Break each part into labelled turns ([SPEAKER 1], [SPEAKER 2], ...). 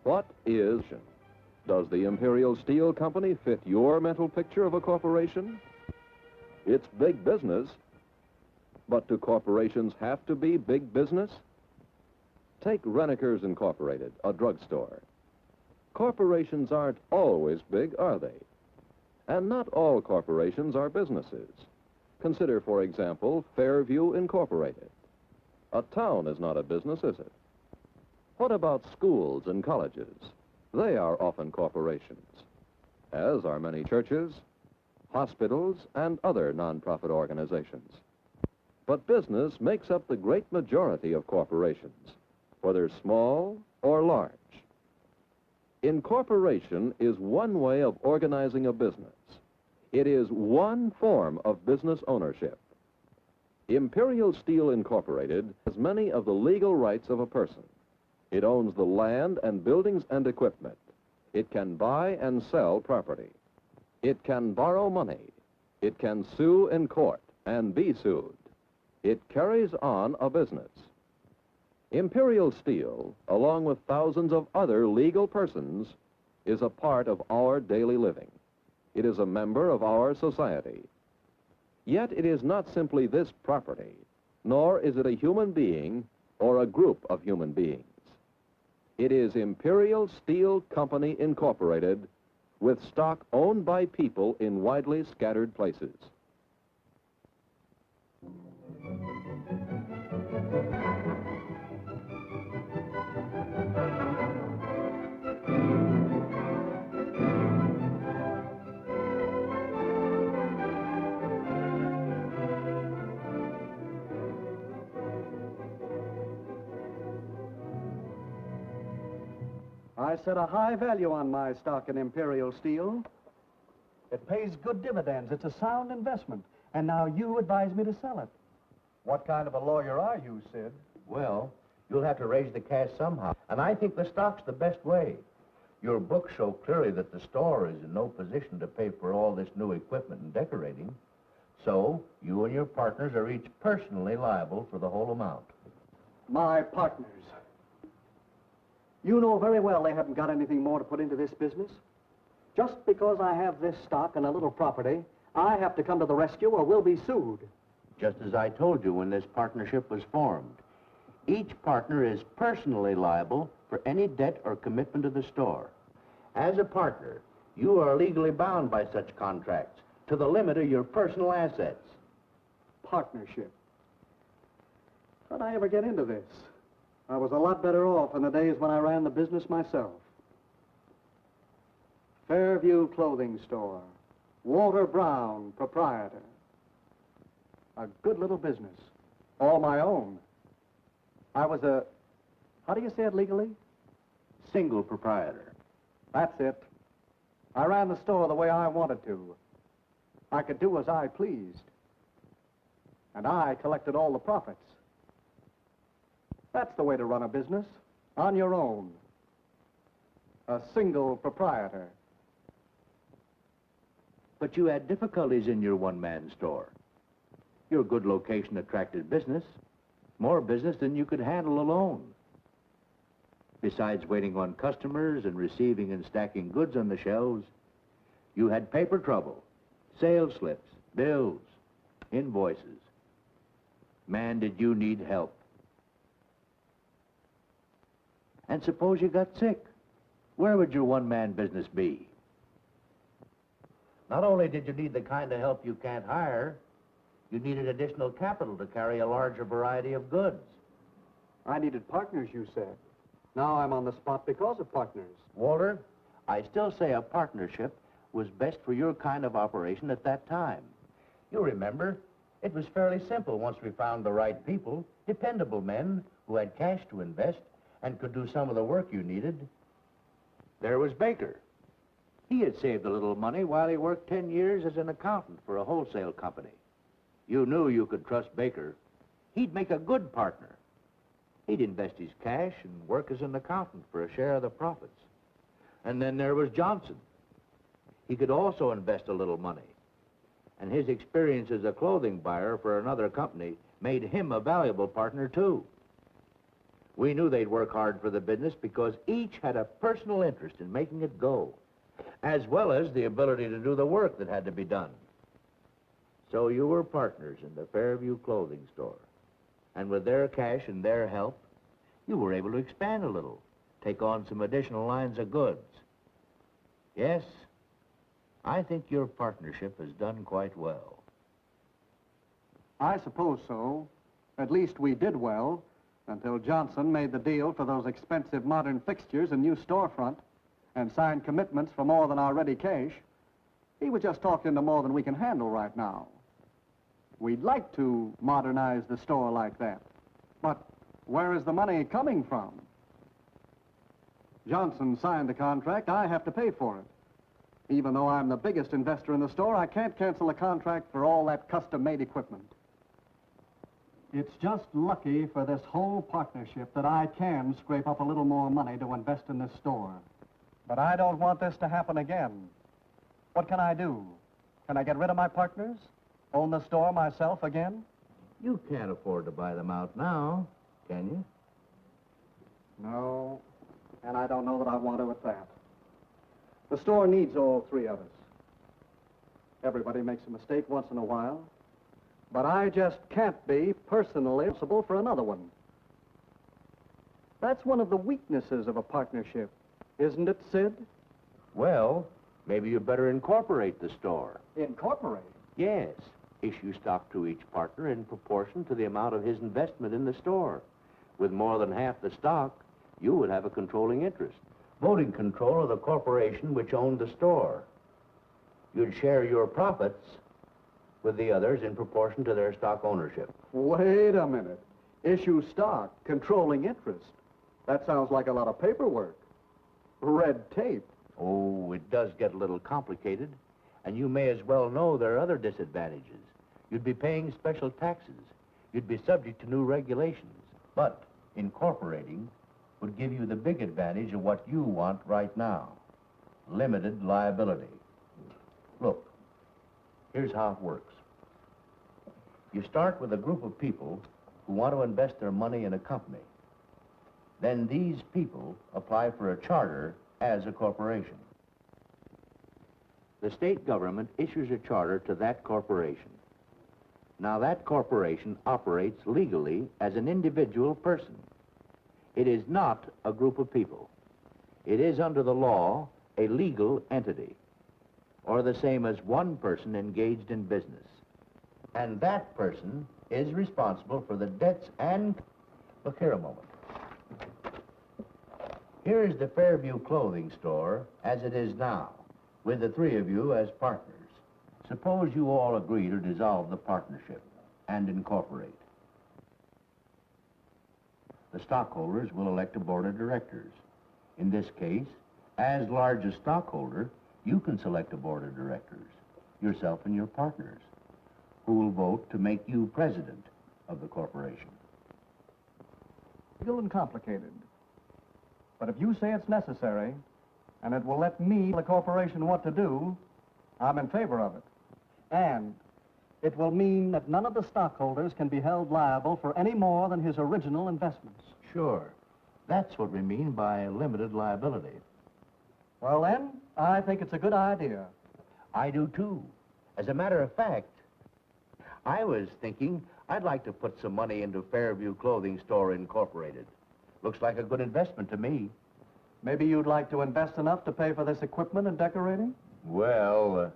[SPEAKER 1] What is? Does the Imperial Steel Company fit your mental picture of a corporation? It's big business, but do corporations have to be big business? Take Renneker's Incorporated, a drugstore. Corporations aren't always big, are they? And not all corporations are businesses. Consider, for example, Fairview Incorporated. A town is not a business, is it? What about schools and colleges? They are often corporations, as are many churches, hospitals, and other nonprofit organizations. But business makes up the great majority of corporations, whether small or large. Incorporation is one way of organizing a business. It is one form of business ownership. Imperial Steel Incorporated has many of the legal rights of a person. It owns the land and buildings and equipment. It can buy and sell property. It can borrow money. It can sue in court and be sued. It carries on a business. Imperial Steel, along with thousands of other legal persons, is a part of our daily living. It is a member of our society. Yet it is not simply this property, nor is it a human being or a group of human beings. It is Imperial Steel Company Incorporated, with stock owned by people in widely scattered places.
[SPEAKER 2] I set a high value on my stock in Imperial Steel. It pays good dividends. It's a sound investment. And now you advise me to sell it. What kind of a lawyer are you, Sid?
[SPEAKER 3] Well, you'll have to raise the cash somehow. And I think the stock's the best way. Your books show clearly that the store is in no position to pay for all this new equipment and decorating. So, you and your partners are each personally liable for the whole amount.
[SPEAKER 2] My partners. You know very well they haven't got anything more to put into this business. Just because I have this stock and a little property, I have to come to the rescue or we'll be sued.
[SPEAKER 3] Just as I told you when this partnership was formed. Each partner is personally liable for any debt or commitment to the store. As a partner, you are legally bound by such contracts to the limit of your personal assets.
[SPEAKER 2] Partnership. How'd I ever get into this? I was a lot better off in the days when I ran the business myself. Fairview Clothing Store. Walter Brown, proprietor. A good little business. All my own. I was a, how do you say it legally?
[SPEAKER 3] Single proprietor.
[SPEAKER 2] That's it. I ran the store the way I wanted to. I could do as I pleased. And I collected all the profits. That's the way to run a business, on your own. A single proprietor.
[SPEAKER 3] But you had difficulties in your one-man store. Your good location attracted business, more business than you could handle alone. Besides waiting on customers and receiving and stacking goods on the shelves, you had paper trouble, sales slips, bills, invoices. Man, did you need help. And suppose you got sick. Where would your one-man business be? Not only did you need the kind of help you can't hire, you needed additional capital to carry a larger variety of goods.
[SPEAKER 2] I needed partners, you said. Now I'm on the spot because of partners.
[SPEAKER 3] Walter, I still say a partnership was best for your kind of operation at that time. You remember, it was fairly simple once we found the right people, dependable men who had cash to invest and could do some of the work you needed. There was Baker. He had saved a little money while he worked 10 years as an accountant for a wholesale company. You knew you could trust Baker. He'd make a good partner. He'd invest his cash and work as an accountant for a share of the profits. And then there was Johnson. He could also invest a little money. And his experience as a clothing buyer for another company made him a valuable partner, too. We knew they'd work hard for the business because each had a personal interest in making it go, as well as the ability to do the work that had to be done. So you were partners in the Fairview clothing store. And with their cash and their help, you were able to expand a little, take on some additional lines of goods. Yes, I think your partnership has done quite well.
[SPEAKER 2] I suppose so. At least we did well, until Johnson made the deal for those expensive modern fixtures and new storefront and signed commitments for more than our ready cash. He was just talking to more than we can handle right now. We'd like to modernize the store like that, but where is the money coming from? Johnson signed the contract. I have to pay for it. Even though I'm the biggest investor in the store, I can't cancel a contract for all that custom-made equipment. It's just lucky for this whole partnership that I can scrape up a little more money to invest in this store. But I don't want this to happen again. What can I do? Can I get rid of my partners? Own the store myself again?
[SPEAKER 3] You can't afford to buy them out now, can you?
[SPEAKER 2] No, and I don't know that I want to at that. The store needs all three of us. Everybody makes a mistake once in a while, but I just can't be personally responsible for another one. That's one of the weaknesses of a partnership, isn't it, Sid?
[SPEAKER 3] Well, maybe you better incorporate the store.
[SPEAKER 2] Incorporate?
[SPEAKER 3] Yes. Issue stock to each partner in proportion to the amount of his investment in the store. With more than half the stock, you would have a controlling interest. Voting control of the corporation which owned the store. You'd share your profits with the others in proportion to their stock ownership.
[SPEAKER 2] Wait a minute. Issue stock, controlling interest. That sounds like a lot of paperwork. Red tape.
[SPEAKER 3] Oh, it does get a little complicated, and you may as well know there are other disadvantages. You'd be paying special taxes. You'd be subject to new regulations. But incorporating would give you the big advantage of what you want right now. Limited liability. Look, here's how it works. You start with a group of people who want to invest their money in a company. Then these people apply for a charter as a corporation. The state government issues a charter to that corporation. Now, that corporation operates legally as an individual person. It is not a group of people. It is, under the law, a legal entity, or the same as one person engaged in business. And that person is responsible for the debts and... Look here a moment. Here is the Fairview clothing store as it is now, with the three of you as partners. Suppose you all agree to dissolve the partnership and incorporate. The stockholders will elect a board of directors. In this case, as largest stockholder, you can select a board of directors, yourself and your partners, who will vote to make you president of the corporation.
[SPEAKER 2] Legal and complicated. But if you say it's necessary, and it will let me tell the corporation what to do, I'm in favor of it. And it will mean that none of the stockholders can be held liable for any more than his original investments.
[SPEAKER 3] Sure. That's what we mean by limited liability.
[SPEAKER 2] Well, then, I think it's a good idea.
[SPEAKER 3] I do, too. As a matter of fact, I was thinking I'd like to put some money into Fairview Clothing Store Incorporated. Looks like a good investment to me.
[SPEAKER 2] Maybe you'd like to invest enough to pay for this equipment and decorating?
[SPEAKER 3] Well,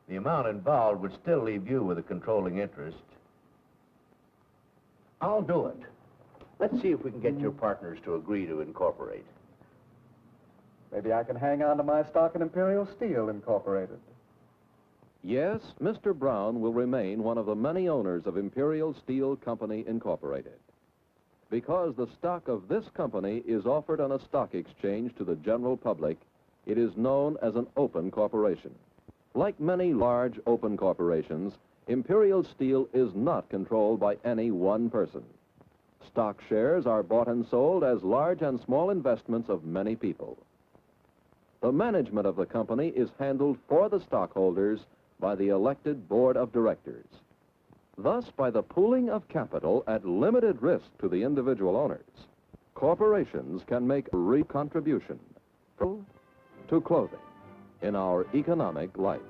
[SPEAKER 3] the amount involved would still leave you with a controlling interest. I'll do it. Let's see if we can get your partners to agree to incorporate.
[SPEAKER 2] Maybe I can hang on to my stock in Imperial Steel Incorporated.
[SPEAKER 1] Yes, Mr. Brown will remain one of the many owners of Imperial Steel Company Incorporated. Because the stock of this company is offered on a stock exchange to the general public, it is known as an open corporation. Like many large open corporations, Imperial Steel is not controlled by any one person. Stock shares are bought and sold as large and small investments of many people. The management of the company is handled for the stockholders by the elected board of directors. Thus, by the pooling of capital at limited risk to the individual owners, corporations can make a contribution to clothing in our economic life.